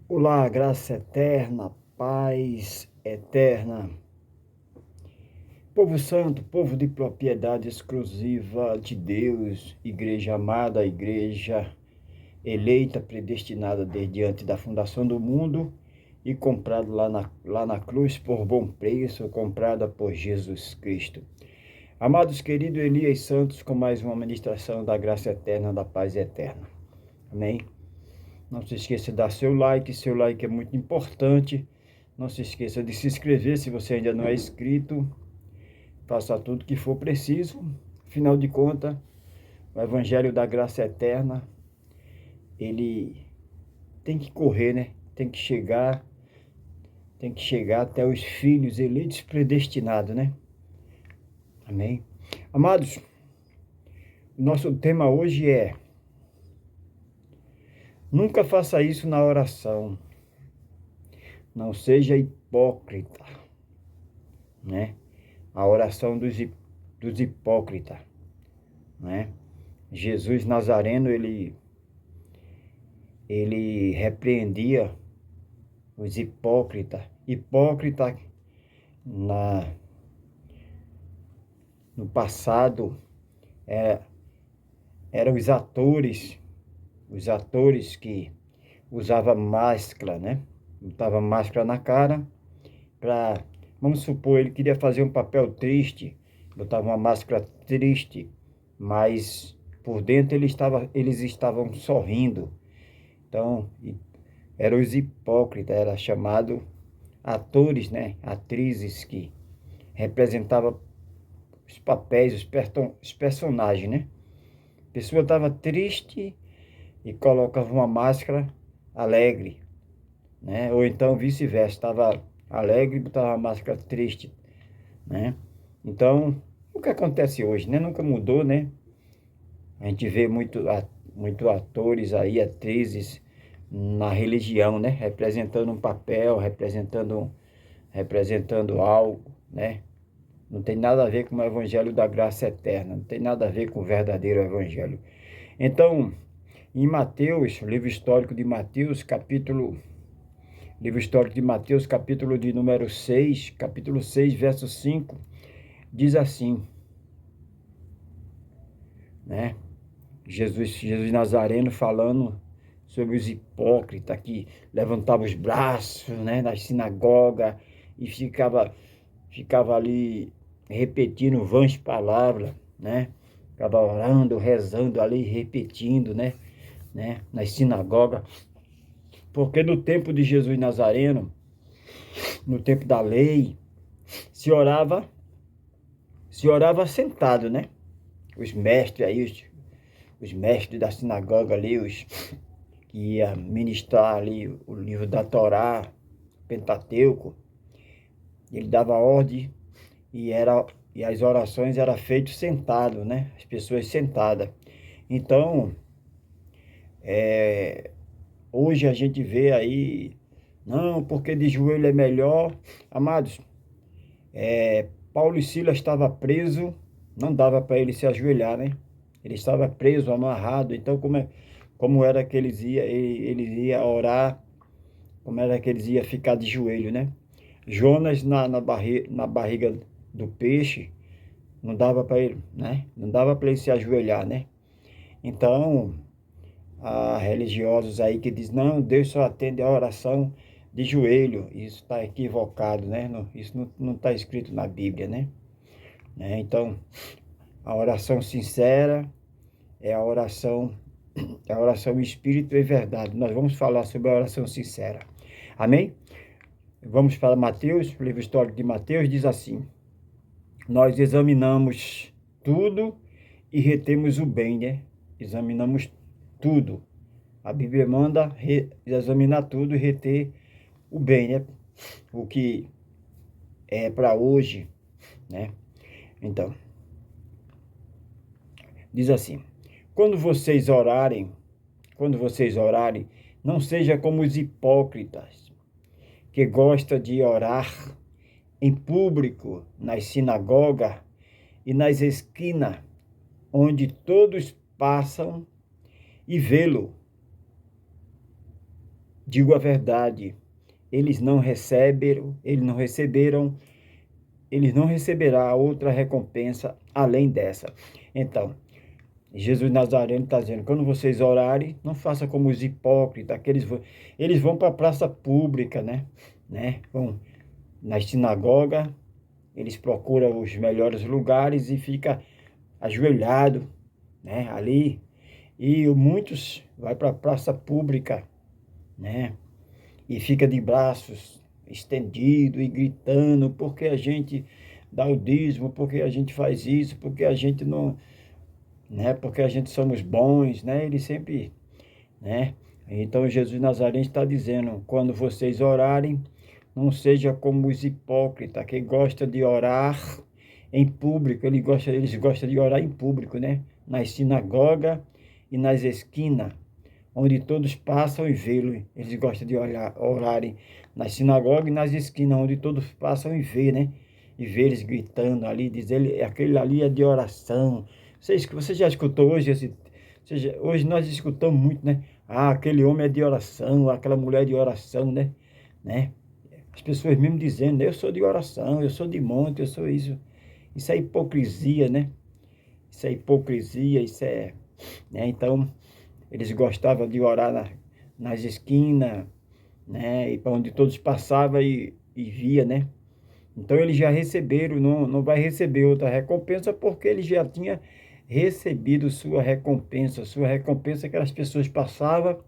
Olá, graça eterna, paz eterna. Povo santo, povo de propriedade exclusiva de Deus, igreja amada, igreja eleita, predestinada desde antes da fundação do mundo e comprada lá na cruz por bom preço, comprada por Jesus Cristo. Amados queridos Elias Santos, com mais uma ministração da graça eterna, da paz eterna. Amém? Não se esqueça de dar seu like é muito importante. Não se esqueça de se inscrever se você ainda não é inscrito. Faça tudo que for preciso. Afinal de contas, o Evangelho da Graça Eterna, ele tem que correr, né? Tem que chegar até os filhos eleitos predestinados, né? Amém? Amados, o nosso tema hoje é: nunca faça isso na oração. Não seja hipócrita, né? A oração dos hipócritas, né? Jesus Nazareno, ele repreendia os hipócritas. Hipócrita no passado eram os atores que usavam máscara, né? Botava máscara na cara para, vamos supor, ele queria fazer um papel triste, botava uma máscara triste, mas por dentro eles estavam sorrindo. Então, eram os hipócritas, era chamado atores, né? Atrizes que representavam os papéis, os personagens, né? A pessoa estava triste e colocava uma máscara alegre, né? Ou então vice-versa, estava alegre e botava uma máscara triste, né? Então, o que acontece hoje, né? Nunca mudou, né? A gente vê muito atores aí, atrizes na religião, né? Representando um papel, representando algo, né? Não tem nada a ver com o evangelho da graça eterna, não tem nada a ver com o verdadeiro evangelho. Então, em Mateus, livro histórico de Mateus, capítulo de número 6, capítulo 6, verso 5, diz assim, né? Jesus Nazareno falando sobre os hipócritas que levantavam os braços, né, na sinagoga e ficava ali repetindo vãs palavras, né? Ficava orando, rezando ali, repetindo, né, nas sinagogas. Porque no tempo de Jesus Nazareno, no tempo da lei, se orava sentado, né? Os mestres aí, os mestres da sinagoga ali, os que ia ministrar ali o livro da Torá, Pentateuco, ele dava ordem e as orações eram feitas sentado, né? As pessoas sentadas. Então, hoje a gente vê aí, não, porque de joelho é melhor. Amados, Paulo e Silas estava preso, não dava para ele se ajoelhar, né? Ele estava preso, amarrado. Então, como era que eles iam orar? Como era que eles iam ficar de joelho, né? Jonas na barriga do peixe, não dava para ele, né? Não dava para ele se ajoelhar, né? Então, há religiosos aí que dizem, não, Deus só atende a oração de joelho. Isso está equivocado, né? Isso não está escrito na Bíblia, né? Então, a oração sincera é a oração espírito e verdade. Nós vamos falar sobre a oração sincera. Amém? Vamos para Mateus, o livro histórico de Mateus diz assim: nós examinamos tudo e retemos o bem, né? Examinamos tudo. A Bíblia manda examinar tudo e reter o bem, né? O que é para hoje, né? Então, diz assim: quando vocês orarem, não seja como os hipócritas, que gostam de orar em público, nas sinagogas e nas esquinas, onde todos passam e vê-lo. digo a verdade, eles não receberam, eles não receberá outra recompensa além dessa. Então, Jesus Nazareno está dizendo, quando vocês orarem, não faça como os hipócritas, que eles vão para a praça pública, né? Vão na sinagoga, eles procuram os melhores lugares e fica ajoelhado, né? Ali. E muitos vai para a praça pública, né? E fica de braços estendidos e gritando, porque a gente dá o dízimo, porque a gente faz isso, porque a gente não, né? Porque a gente somos bons, né? Ele sempre, né? Então Jesus Nazareno está dizendo, quando vocês orarem, não seja como os hipócritas, que gostam de orar em público, eles gostam de orar em público, né? Nas sinagogas e nas esquinas, onde todos passam e vê-lo. Eles gostam de orarem nas sinagogas e nas esquinas, onde todos passam e vê, né? E vê eles gritando ali, diz ele, aquele ali é de oração. Você já escutou hoje hoje nós escutamos muito, né? Ah, aquele homem é de oração, aquela mulher é de oração, né? As pessoas mesmo dizendo, eu sou de oração, eu sou de monte, eu sou isso. Isso é hipocrisia, né? Isso é hipocrisia, isso é, né? Então, eles gostavam de orar nas esquinas, né? E para onde todos passavam e via, né? Então eles já receberam, não vai receber outra recompensa, porque ele já tinha recebido sua recompensa aquelas pessoas passavam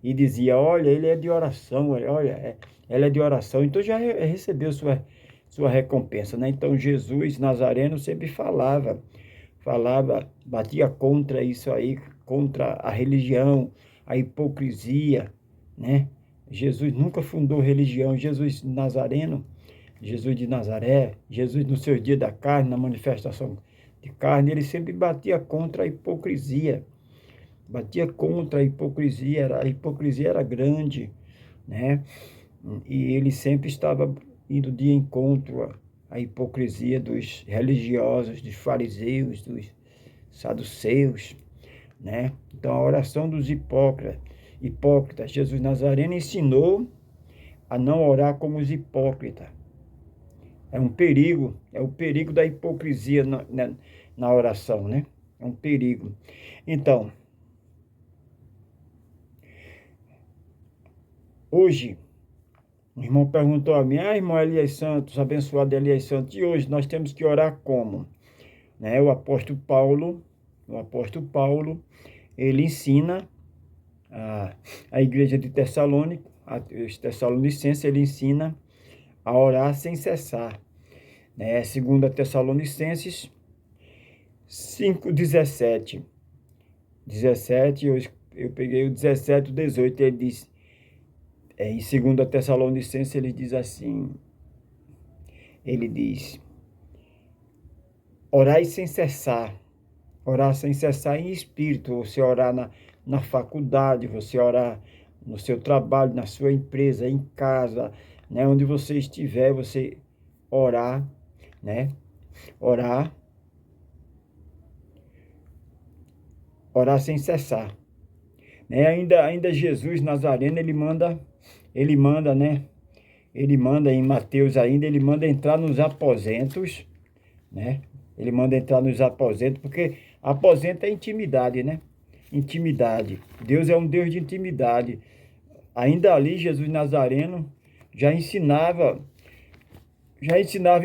e diziam, olha, ele é de oração, olha, ela é de oração, então já recebeu sua recompensa, né? Então Jesus Nazareno sempre falava, batia contra isso aí, contra a religião, a hipocrisia, né? Jesus nunca fundou religião, Jesus Nazareno, Jesus de Nazaré, Jesus no seu dia da carne, na manifestação de carne, ele sempre batia contra a hipocrisia, a hipocrisia era grande, né? E ele sempre estava indo de encontro à hipocrisia dos religiosos, dos fariseus, dos saduceus, né? Então a oração dos hipócritas, Jesus Nazareno ensinou a não orar como os hipócritas. É o perigo da hipocrisia na oração, né? É um perigo. Então, hoje, o irmão perguntou a mim, irmão Elias Santos, abençoado Elias Santos, e hoje nós temos que orar como? Né? O apóstolo Paulo, ele ensina a igreja de Tessalônica, os Tessalonicenses, ele ensina a orar sem cessar. Né? 2 Tessalonicenses 5:17. 17, eu peguei o 17, o 18, ele diz, em 2 Tessalonicenses, ele diz assim, ele diz, orar sem cessar em espírito, você orar na faculdade, você orar no seu trabalho, na sua empresa, em casa, né, onde você estiver, você orar, né, orar sem cessar. Né? Ainda Jesus Nazareno, ele manda, né, ele manda em Mateus ainda, ele manda entrar nos aposentos, né, ele manda entrar nos aposentos, porque aposento é intimidade, né, intimidade. Deus é um Deus de intimidade. Ainda ali, Jesus Nazareno já ensinava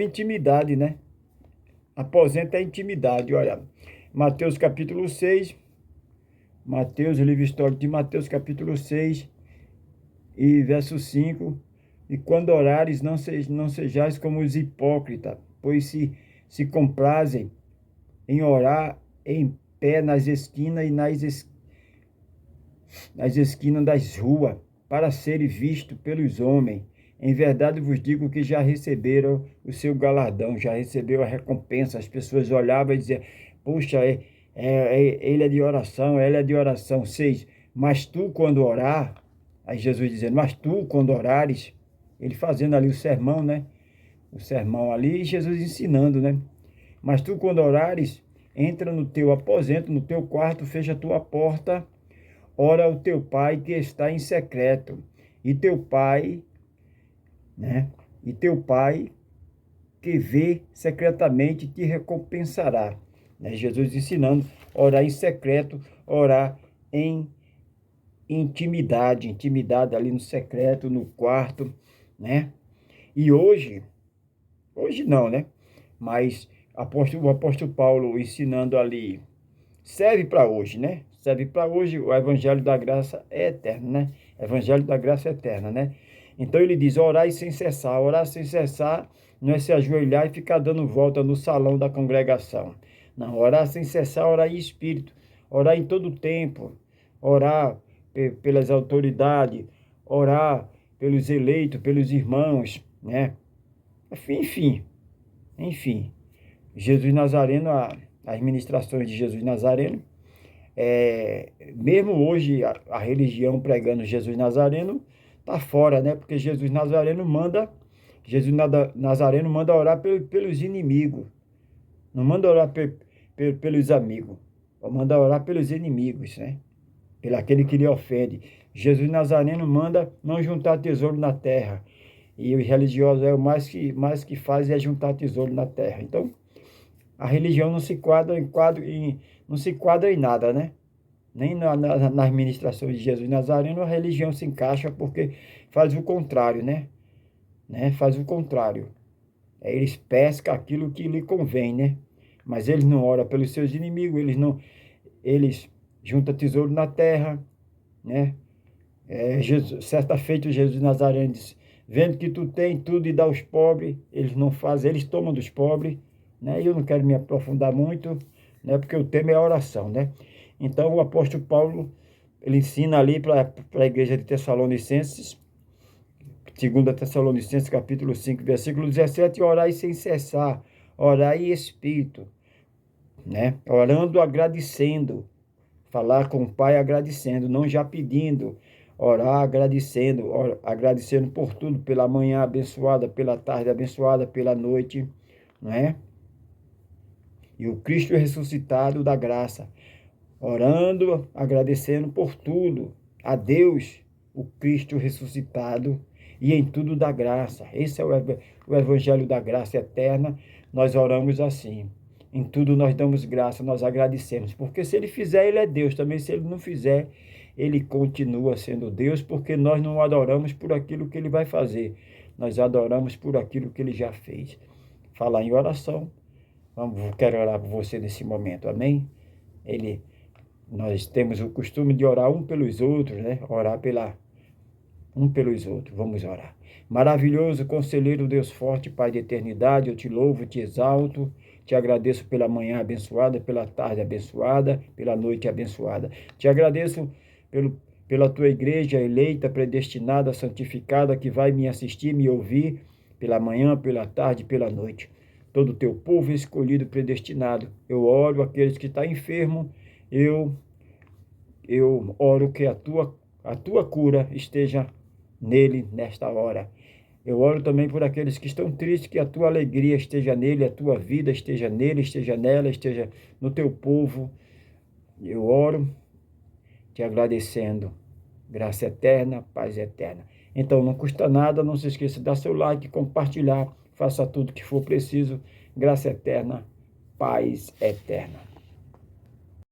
intimidade, né? Aposento é intimidade, olha. Mateus capítulo 6, o livro histórico de Mateus capítulo 6 e verso 5. E quando orares, não sejais como os hipócritas, pois se comprazem em orar em pé nas esquinas e nas esquinas das ruas, para serem vistos pelos homens. Em verdade vos digo que já receberam o seu galardão, já recebeu a recompensa. As pessoas olhavam e diziam, puxa, ele é de oração, ela é de oração. 6, mas tu quando orar, aí Jesus dizendo, mas tu quando orares, ele fazendo ali o sermão, né? O sermão ali, e Jesus ensinando, né? Mas tu quando orares, entra no teu aposento, no teu quarto, fecha a tua porta, ora ao teu pai que está em secreto, E teu Pai, né? E teu Pai que vê secretamente te recompensará. Né? Jesus ensinando a orar em secreto, orar em intimidade, intimidade ali no secreto, no quarto, né? E hoje não, né? Mas o apóstolo Paulo ensinando ali, serve para hoje, né? Serve para hoje, o evangelho da graça é eterno, né? Evangelho da graça é eterna, né? Então ele diz, orar sem cessar. Orar sem cessar não é se ajoelhar e ficar dando volta no salão da congregação. Não, orar sem cessar, orar em espírito, orar em todo o tempo, orar pelas autoridades, orar pelos eleitos, pelos irmãos, né? Enfim, Jesus Nazareno, as ministrações de Jesus Nazareno, mesmo hoje a religião pregando Jesus Nazareno está fora, né? Porque Nazareno manda orar pelos inimigos, não manda orar pelos amigos, manda orar pelos inimigos, né? Pelo aquele que lhe ofende. Jesus Nazareno manda não juntar tesouro na terra. E os religiosos mais que fazem é juntar tesouro na terra. Então, a religião não se não se enquadra em nada, né? Nem nas ministrações de Jesus Nazareno a religião se encaixa porque faz o contrário, né? Faz o contrário. Eles pescam aquilo que lhe convém, né? Mas eles não oram pelos seus inimigos, eles juntam tesouro na terra, né? Certa feita Jesus Nazareno disse, vendo que tu tem tudo e dá aos pobres, eles não fazem, eles tomam dos pobres, né? E eu não quero me aprofundar muito, né? Porque o tema é a oração, né? Então o apóstolo Paulo, ele ensina ali para a igreja de Tessalonicenses, 2 Tessalonicenses capítulo 5, versículo 17, orai sem cessar, orai em espírito, né? Orando, agradecendo, falar com o Pai agradecendo, não já pedindo, orar agradecendo por tudo, pela manhã abençoada, pela tarde abençoada, pela noite, não é? E o Cristo ressuscitado da graça, orando, agradecendo por tudo, a Deus, o Cristo ressuscitado, e em tudo da graça. Esse é o evangelho da graça eterna. Nós oramos assim. Em tudo nós damos graça, nós agradecemos. Porque se ele fizer, ele é Deus. Também se ele não fizer, ele continua sendo Deus, porque nós não adoramos por aquilo que ele vai fazer. Nós adoramos por aquilo que ele já fez. Falar em oração. Quero orar por você nesse momento. Amém? Nós temos o costume de orar um pelos outros, né? Orar um pelos outros. Vamos orar. Maravilhoso, conselheiro, Deus forte, Pai de eternidade, eu te louvo, te exalto, te agradeço pela manhã abençoada, pela tarde abençoada, pela noite abençoada. Te agradeço pela tua igreja eleita, predestinada, santificada, que vai me assistir, me ouvir, pela manhã, pela tarde, pela noite. Todo o teu povo escolhido, predestinado. Eu oro aqueles que estão enfermos, eu oro que a tua cura esteja nele nesta hora. Eu oro também por aqueles que estão tristes, que a tua alegria esteja nele, a tua vida esteja nele, esteja nela, esteja no teu povo. Eu oro te agradecendo. Graça eterna, paz eterna. Então não custa nada, não se esqueça de dar seu like, compartilhar, faça tudo que for preciso. Graça eterna, paz eterna.